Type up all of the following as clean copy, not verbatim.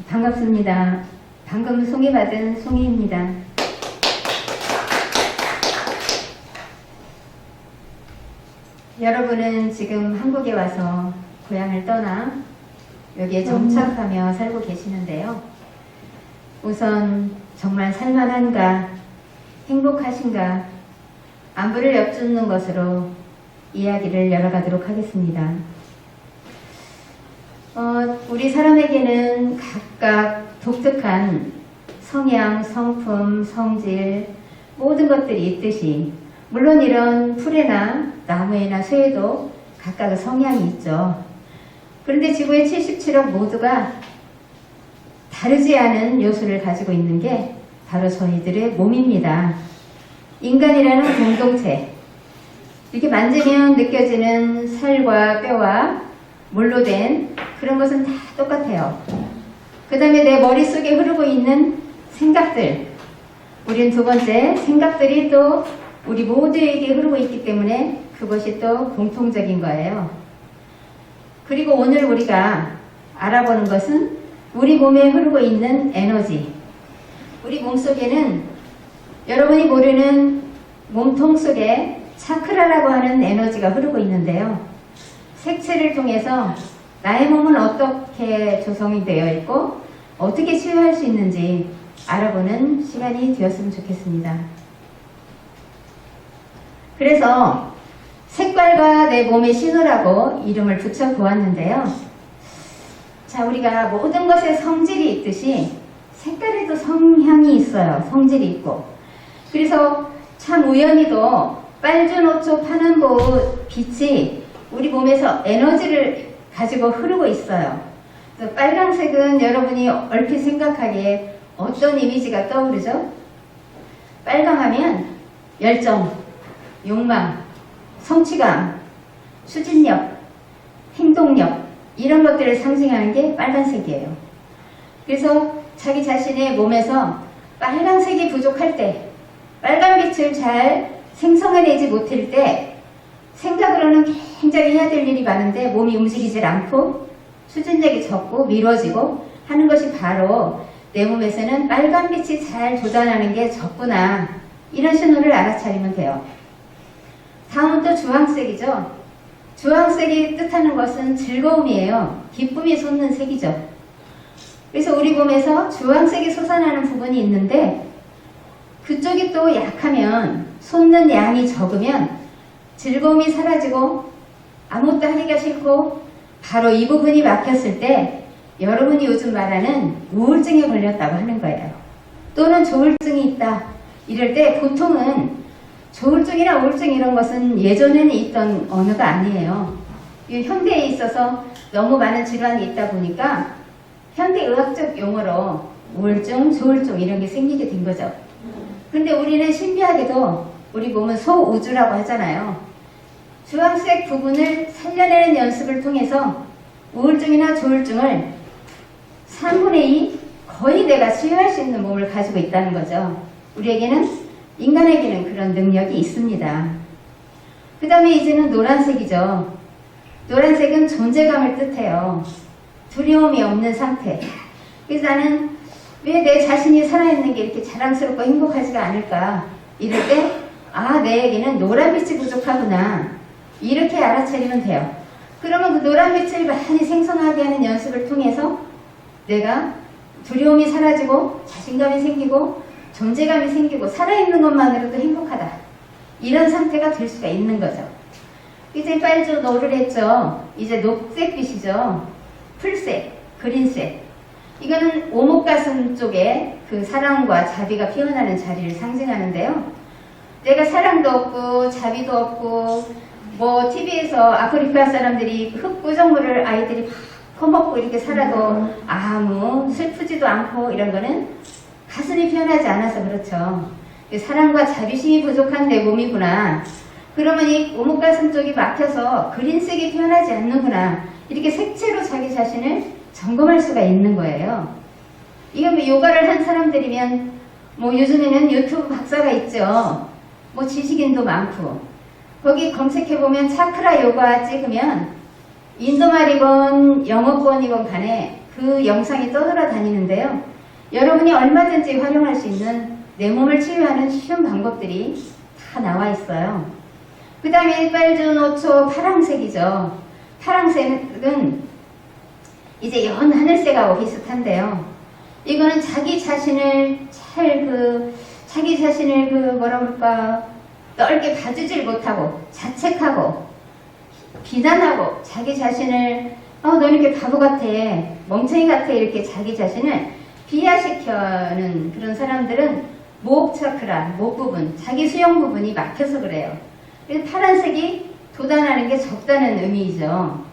반갑습니다. 방금 소개받은 송희입니다. 여러분은 지금 한국에 와서 고향을 떠나 여기에 정착하며 살고 계시는데요. 우선 정말 살만한가, 행복하신가, 안부를 엿듣는 것으로 이야기를 열어가도록 하겠습니다. 우리 사람에게는 각각 독특한 성향, 성품, 성질 모든 것들이 있듯이 물론 이런 풀에나 나무에나 쇠에도 각각의 성향이 있죠. 그런데 지구의 77억 모두가 다르지 않은 요소를 가지고 있는 게 바로 저희들의 몸입니다. 인간이라는 공동체, 이렇게 만지면 느껴지는 살과 뼈와 물로 된 그런 것은 다 똑같아요. 그 다음에 내 머릿속에 흐르고 있는 생각들, 우린 두 번째 생각들이 또 우리 모두에게 흐르고 있기 때문에 그것이 또 공통적인 거예요. 그리고 오늘 우리가 알아보는 것은 우리 몸에 흐르고 있는 에너지. 우리 몸속에는 여러분이 모르는 몸통 속에 차크라라고 하는 에너지가 흐르고 있는데요. 색채를 통해서 나의 몸은 어떻게 조성이 되어 있고 어떻게 치유할 수 있는지 알아보는 시간이 되었으면 좋겠습니다. 그래서 색깔과 내 몸의 신호라고 이름을 붙여 보았는데요. 자, 우리가 모든 것에 성질이 있듯이 색깔에도 성향이 있어요. 성질이 있고. 그래서 참 우연히도 빨주노초 파남보 빛이 우리 몸에서 에너지를 가지고 흐르고 있어요. 그래서 빨강색은 여러분이 얼핏 생각하기에 어떤 이미지가 떠오르죠? 빨강하면 열정, 욕망, 성취감, 추진력, 행동력 이런 것들을 상징하는 게 빨간색이에요. 그래서 자기 자신의 몸에서 빨간색이 부족할 때, 빨간빛을 잘 생성해내지 못할 때 생각으로는 굉장히 해야 될 일이 많은데 몸이 움직이질 않고 추진력이 적고 미뤄지고 하는 것이 바로 내 몸에서는 빨간빛이 잘 돋아나는 게 적구나, 이런 신호를 알아차리면 돼요. 다음은 또 주황색이죠. 주황색이 뜻하는 것은 즐거움이에요. 기쁨이 솟는 색이죠. 그래서 우리 몸에서 주황색이 솟아나는 부분이 있는데 그쪽이 또 약하면, 솟는 양이 적으면 즐거움이 사라지고 아무것도 하기가 싫고 바로 이 부분이 막혔을 때 여러분이 요즘 말하는 우울증에 걸렸다고 하는 거예요. 또는 조울증이 있다. 이럴 때 보통은 조울증이나 우울증 이런 것은 예전에는 있던 언어가 아니에요. 이 현대에 있어서 너무 많은 질환이 있다 보니까 현대의학적 용어로 우울증, 조울증 이런 게 생기게 된 거죠. 근데 우리는 신비하게도 우리 몸은 소우주라고 하잖아요. 주황색 부분을 살려내는 연습을 통해서 우울증이나 조울증을 3분의 2 거의 내가 치유할 수 있는 몸을 가지고 있다는 거죠. 우리에게는, 인간에게는 그런 능력이 있습니다. 그 다음에 이제는 노란색이죠. 노란색은 존재감을 뜻해요. 두려움이 없는 상태. 그래서 나는 왜 내 자신이 살아있는 게 이렇게 자랑스럽고 행복하지가 않을까? 이럴 때, 아, 내에게는 노란빛이 부족하구나. 이렇게 알아차리면 돼요. 그러면 그 노란빛을 많이 생성하게 하는 연습을 통해서 내가 두려움이 사라지고 자신감이 생기고 존재감이 생기고 살아있는 것만으로도 행복하다. 이런 상태가 될 수가 있는 거죠. 이제 빨주노를 했죠. 이제 녹색빛이죠. 풀색, 그린색. 이거는 오목가슴 쪽에 그 사랑과 자비가 피어나는 자리를 상징하는데요. 내가 사랑도 없고 자비도 없고 뭐 TV에서 아프리카 사람들이 흑구정물을 아이들이 막 퍼먹고 이렇게 살아도 아무 슬프지도 않고 이런 거는 가슴이 피어나지 않아서 그렇죠. 사랑과 자비심이 부족한 내 몸이구나. 그러면 이 오목가슴 쪽이 막혀서 그린색이 피어나지 않는구나. 이렇게 색채로 자기 자신을 점검할 수가 있는 거예요. 이거 뭐 요가를 한 사람들이면 뭐 요즘에는 유튜브 박사가 있죠. 뭐 지식인도 많고 거기 검색해보면 차크라 요가 찍으면 인도 말이건 영어권이건 간에 그 그 영상이 떠돌아다니는데요. 여러분이 얼마든지 활용할 수 있는 내 몸을 치유하는 쉬운 방법들이 다 나와 있어요. 그 다음에 빨주노초 파랑색이죠. 파랑색은 이제 연 하늘색하고 비슷한데요. 이거는 자기 자신을 뭐라 그럴까, 넓게 봐주질 못하고 자책하고 비난하고 자기 자신을 너 이렇게 바보 같아, 멍청이 같아, 이렇게 자기 자신을 비하시켜는 그런 사람들은 목 차크라, 목 부분, 자기 수용 부분이 막혀서 그래요. 그래서 파란색이 돋아나는 게 적다는 의미이죠.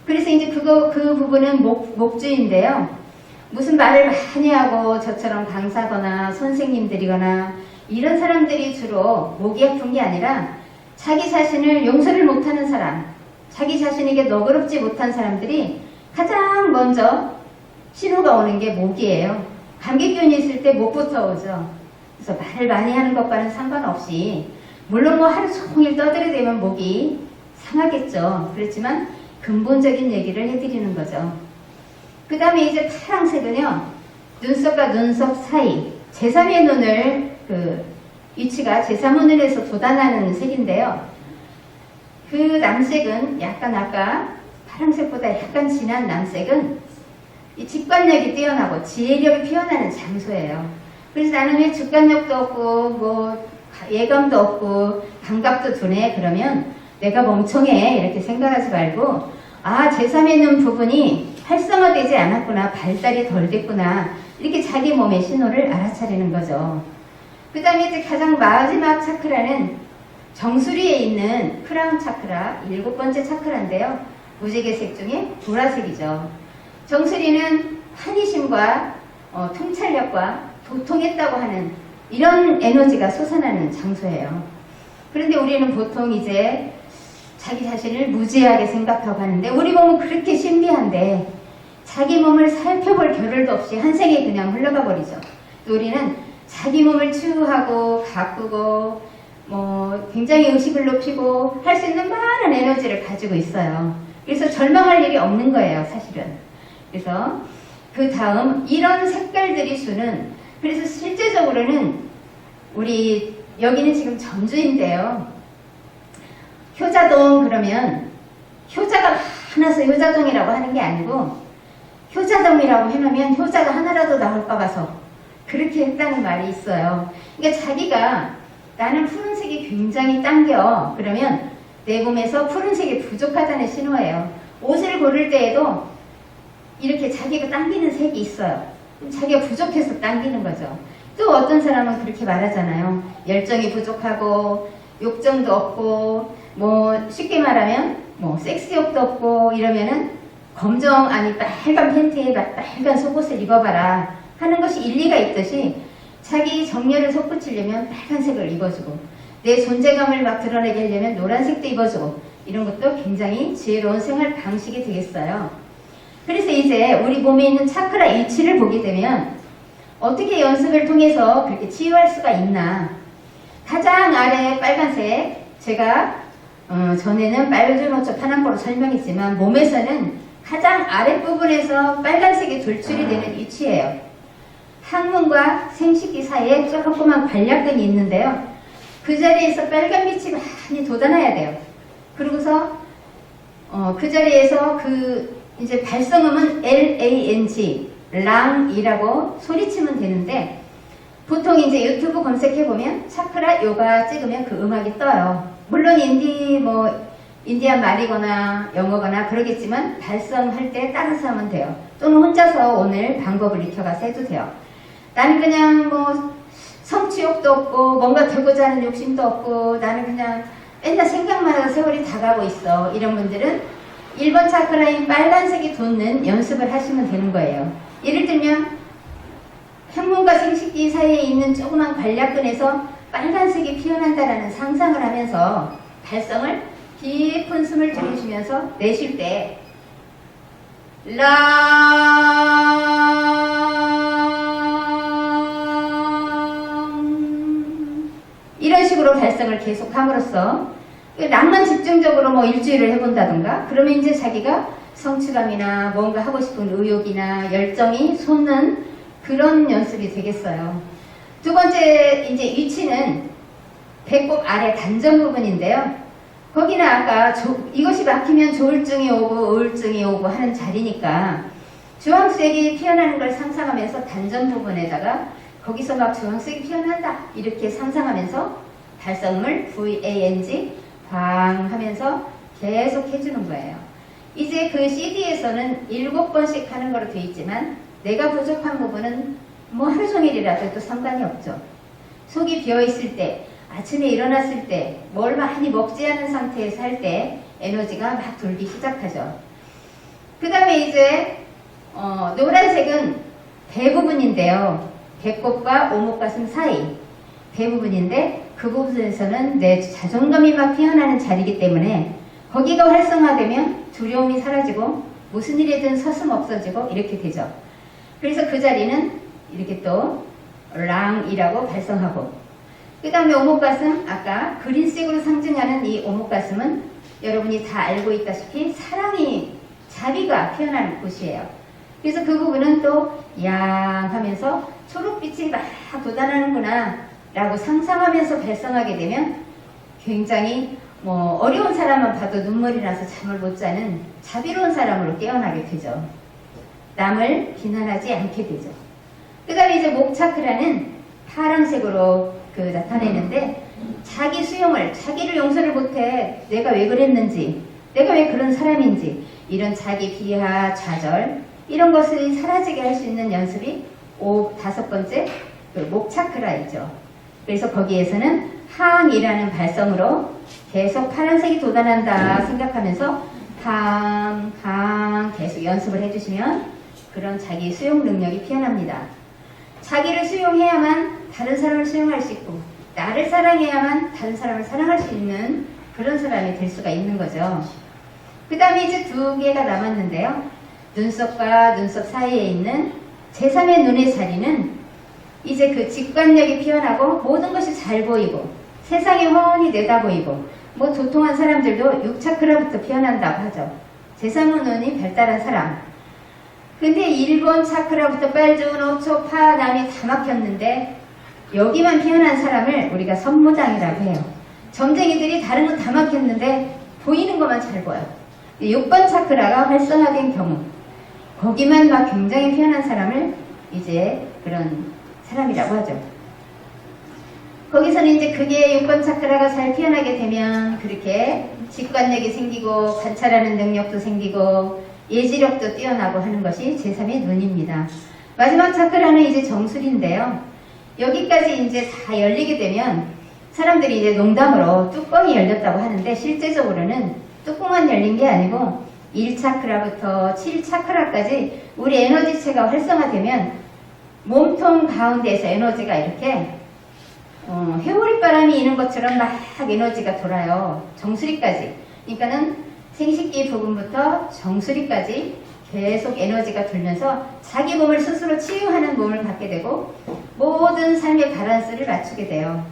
그래서 이제 그 부분은 목주인데요. 무슨 말을 많이 하고 저처럼 강사거나 선생님들이거나 이런 사람들이 주로 목이 아픈 게 아니라 자기 자신을 용서를 못하는 사람, 자기 자신에게 너그럽지 못한 사람들이 가장 먼저 신호가 오는 게 목이에요. 감기균이 있을 때 목부터 오죠. 그래서 말을 많이 하는 것과는 상관없이, 물론 뭐 하루 종일 떠들이대면 목이 상하겠죠. 그렇지만 근본적인 얘기를 해드리는 거죠. 그 다음에 이제 파랑색은요, 눈썹과 눈썹 사이, 제3의 눈을, 위치가 제3눈에서 돋아나는 색인데요. 그 남색은 약간 아까 파랑색보다 약간 진한 남색은 이 직관력이 뛰어나고 지혜력이 피어나는 장소예요. 그래서 나는 왜 직관력도 없고 뭐 예감도 없고 감각도 두네, 그러면 내가 멍청해 이렇게 생각하지 말고, 제3의 눈 부분이 활성화되지 않았구나, 발달이 덜 됐구나, 이렇게 자기 몸의 신호를 알아차리는 거죠. 그 다음에 이제 가장 마지막 차크라는 정수리에 있는 크라운 차크라, 7번째 차크라인데요. 무지개색 중에 보라색이죠. 정수리는 환희심과 통찰력과 도통했다고 하는 이런 에너지가 솟아나는 장소예요. 그런데 우리는 보통 이제 자기 자신을 무지하게 생각하고 하는데, 우리 몸은 그렇게 신비한데 자기 몸을 살펴볼 겨를도 없이 한 생에 그냥 흘러가 버리죠. 우리는 자기 몸을 치유하고 가꾸고 굉장히 의식을 높이고 할 수 있는 많은 에너지를 가지고 있어요. 그래서 절망할 일이 없는 거예요, 사실은. 그래서 그 다음 이런 색깔들이 주는, 그래서 실제적으로는 우리 여기는 지금 전주인데요. 효자동 그러면 효자가 많아서 효자동이라고 하는 게 아니고, 효자동이라고 해놓으면 효자가 하나라도 나올까 봐서 그렇게 했다는 말이 있어요. 그러니까 자기가 나는 푸른색이 굉장히 당겨, 그러면 내 몸에서 푸른색이 부족하다는 신호예요. 옷을 고를 때에도 이렇게 자기가 당기는 색이 있어요. 자기가 부족해서 당기는 거죠. 또 어떤 사람은 그렇게 말하잖아요. 열정이 부족하고 욕정도 없고 쉽게 말하면 섹스욕도 없고 이러면은 검정 아니 빨간 팬티에 빨간 속옷을 입어봐라 하는 것이 일리가 있듯이, 자기 정열을 솟구치려면 빨간색을 입어주고 내 존재감을 막 드러내게 하려면 노란색도 입어주고, 이런 것도 굉장히 지혜로운 생활 방식이 되겠어요. 그래서 이제 우리 몸에 있는 차크라 위치를 보게 되면 어떻게 연습을 통해서 그렇게 치유할 수가 있나. 가장 아래 빨간색, 제가 전에는 빨주노초 파남보로 설명했지만 몸에서는 가장 아랫부분에서 빨간색이 돌출이 되는 위치예요. 항문과 생식기 사이에 조그만 관략근이 있는데요. 그 자리에서 빨간빛이 많이 돋아나야 돼요. 그러고서 그 자리에서 이제 발성음은 LANG, 랑이라고 소리치면 되는데, 보통 이제 유튜브 검색해보면 차크라 요가 찍으면 그 음악이 떠요. 물론 인디안 말이거나 영어거나 그러겠지만 발성할 때 따라서 하면 돼요. 또는 혼자서 오늘 방법을 익혀가서 해도 돼요. 나는 그냥 성취욕도 없고 뭔가 되고자 하는 욕심도 없고 나는 그냥 맨날 생각만 하고 세월이 다가고 있어, 이런 분들은 1번 차크라인 빨간색이 돋는 연습을 하시면 되는 거예요. 예를 들면 항문과 생식기 사이에 있는 조그만 관략근에서 빨간색이 피어난다라는 상상을 하면서 발성을 깊은 숨을 들이쉬면서 내쉴 때 이런 식으로 발성을 계속 함으로써 랑만 집중적으로 일주일을 해본다든가, 그러면 이제 자기가 성취감이나 뭔가 하고 싶은 의욕이나 열정이 솟는 그런 연습이 되겠어요. 두 번째 이제 위치는 배꼽 아래 단전 부분인데요. 거기는 아까 이것이 막히면 조울증이 오고 우울증이 오고 하는 자리니까 주황색이 피어나는 걸 상상하면서 단전 부분에다가 거기서 막 주황색이 피어난다 이렇게 상상하면서 발성을 VANG 방 하면서 계속 해주는 거예요. 이제 그 CD에서는 7번씩 하는 거로 되어 있지만 내가 부족한 부분은 뭐 하루 종일이라도 또 상관이 없죠. 속이 비어있을 때, 아침에 일어났을 때, 뭘 많이 먹지 않은 상태에서 할 때 에너지가 막 돌기 시작하죠. 그 다음에 이제 노란색은 배 부분인데요. 배꼽과 오목가슴 사이 배 부분인데 그 부분에서는 내 자존감이 막 피어나는 자리이기 때문에 거기가 활성화되면 두려움이 사라지고 무슨 일이든 서슴 없어지고 이렇게 되죠. 그래서 그 자리는 이렇게 또 랑이라고 발성하고 그 다음에 오목가슴 아까 그린색으로 상징하는 이 오목가슴은 여러분이 다 알고 있다시피 사랑이 자비가 피어나는 곳이에요. 그래서 그 부분은 또 양 하면서 초록빛이 막 돋아나는구나 라고 상상하면서 발성하게 되면 굉장히 어려운 사람만 봐도 눈물이 나서 잠을 못 자는 자비로운 사람으로 깨어나게 되죠. 남을 비난하지 않게 되죠. 그 다음에 이제 목 차크라는 파란색으로 나타내는데 자기 수용을, 자기를 용서를 못해 내가 왜 그랬는지, 내가 왜 그런 사람인지 이런 자기 비하, 좌절 이런 것을 사라지게 할 수 있는 연습이 5번째 목 차크라이죠. 그래서 거기에서는 항이라는 발성으로 계속 파란색이 돋아난다 생각하면서 항 계속 연습을 해주시면 그런 자기 수용 능력이 피어납니다. 자기를 수용해야만 다른 사람을 수용할 수 있고 나를 사랑해야만 다른 사람을 사랑할 수 있는 그런 사람이 될 수가 있는 거죠. 그 다음에 이제 2개가 남았는데요. 눈썹과 눈썹 사이에 있는 제3의 눈의 자리는 이제 그 직관력이 피어나고 모든 것이 잘 보이고 세상이 훤히 내다 보이고 뭐 도통한 사람들도 6차크라부터 피어난다고 하죠. 제3의 눈이 발달한 사람. 근데 1번 차크라부터 빨주, 녹초, 파, 남이 다 막혔는데 여기만 피어난 사람을 우리가 선무장이라고 해요. 점쟁이들이 다른 건 다 막혔는데 보이는 것만 잘 보여요. 6번 차크라가 활성화된 경우 거기만 막 굉장히 피어난 사람을 이제 그런 사람이라고 하죠. 거기서는 이제 그게 6번 차크라가 잘 피어나게 되면 그렇게 직관력이 생기고 관찰하는 능력도 생기고 예지력도 뛰어나고 하는 것이 제3의 눈입니다. 마지막 차크라는 이제 정수리인데요. 여기까지 이제 다 열리게 되면 사람들이 이제 농담으로 뚜껑이 열렸다고 하는데 실제적으로는 뚜껑만 열린 게 아니고 1차크라부터 7차크라까지 우리 에너지체가 활성화되면 몸통 가운데에서 에너지가 이렇게 해오리바람이 이는 것처럼 막 에너지가 돌아요. 정수리까지. 그러니까는 생식기 부분부터 정수리까지 계속 에너지가 돌면서 자기 몸을 스스로 치유하는 몸을 갖게 되고 모든 삶의 밸런스를 맞추게 돼요.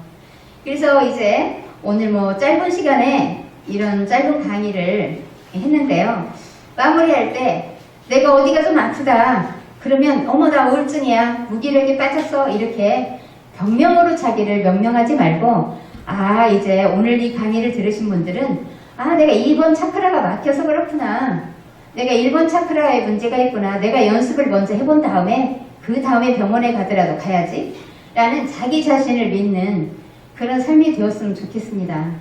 그래서 이제 오늘 짧은 시간에 이런 짧은 강의를 했는데요. 마무리할 때 내가 어디가 좀 아프다 그러면 어머 나 우울증이야 무기력에 빠졌어 이렇게 병명으로 자기를 명명하지 말고 이제 오늘 이 강의를 들으신 분들은 내가 2번 차크라가 막혀서 그렇구나 내가 1번 차크라에 문제가 있구나 내가 연습을 먼저 해본 다음에 그 다음에 병원에 가더라도 가야지 라는 자기 자신을 믿는 그런 삶이 되었으면 좋겠습니다.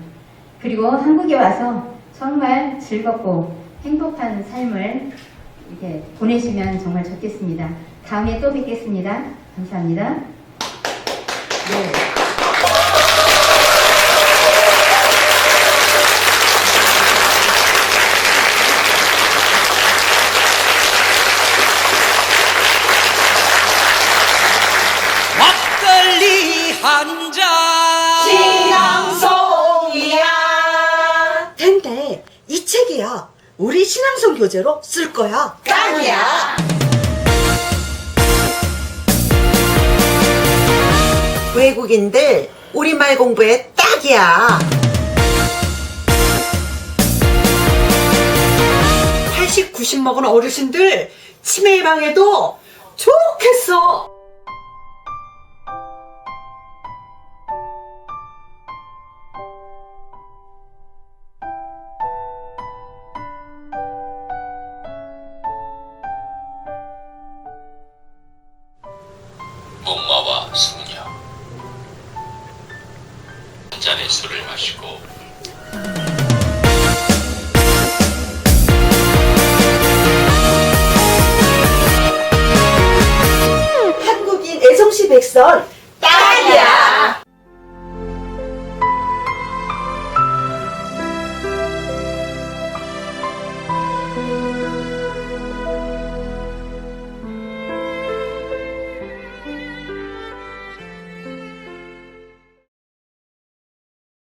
그리고 한국에 와서 정말 즐겁고 행복한 삶을 이렇게 보내시면 정말 좋겠습니다. 다음에 또 뵙겠습니다. 감사합니다. 네. 막걸리 한 잔 신앙송이야. 근데 이 책이야 우리 신앙송 교재로 쓸 거야. 깡이야. 외국인들 우리말 공부에 딱이야. 80, 90 먹은 어르신들 치매 예방에도 좋겠어. 목마와 숙녀 한 잔의 술을 마시고 한국인 애성시 백선